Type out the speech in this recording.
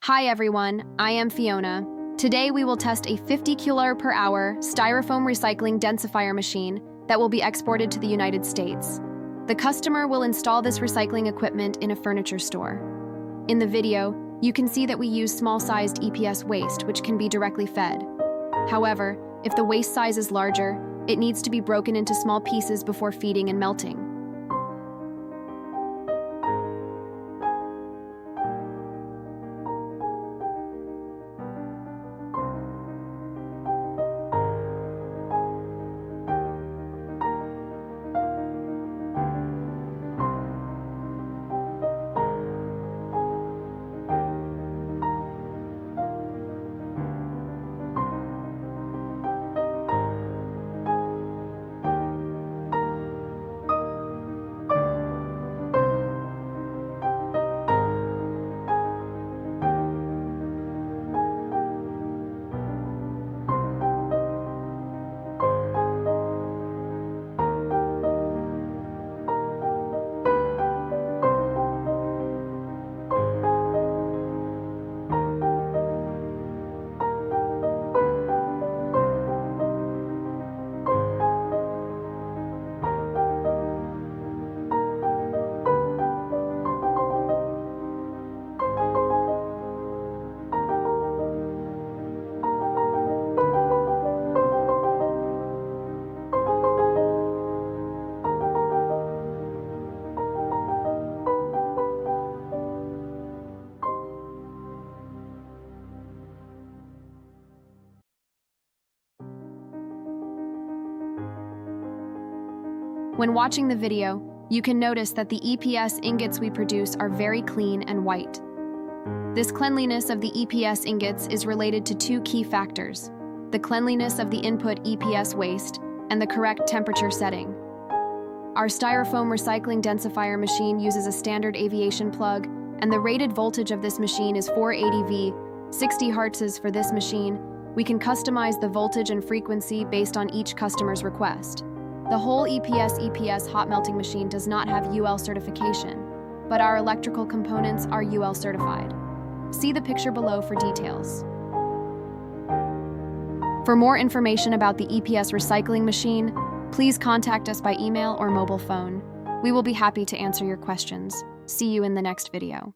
Hi everyone, I am Fiona. Today we will test a 50 kg/h Styrofoam recycling densifier machine that will be exported to the United States. The customer will install this recycling equipment in a furniture store. In the video, you can see that we use small-sized EPS waste, which can be directly fed. However, if the waste size is larger, it needs to be broken into small pieces before feeding and melting. When watching the video, you can notice that the EPS ingots we produce are very clean and white. This cleanliness of the EPS ingots is related to two key factors: the cleanliness of the input EPS waste and the correct temperature setting. Our Styrofoam recycling densifier machine uses a standard aviation plug, and the rated voltage of this machine is 480 V, 60 Hz. For this machine, we can customize the voltage and frequency based on each customer's request. The whole EPS EPS hot melting machine does not have UL certification, but our electrical components are UL certified. See the picture below for details. For more information about the EPS recycling machine, please contact us by email or mobile phone. We will be happy to answer your questions. See you in the next video.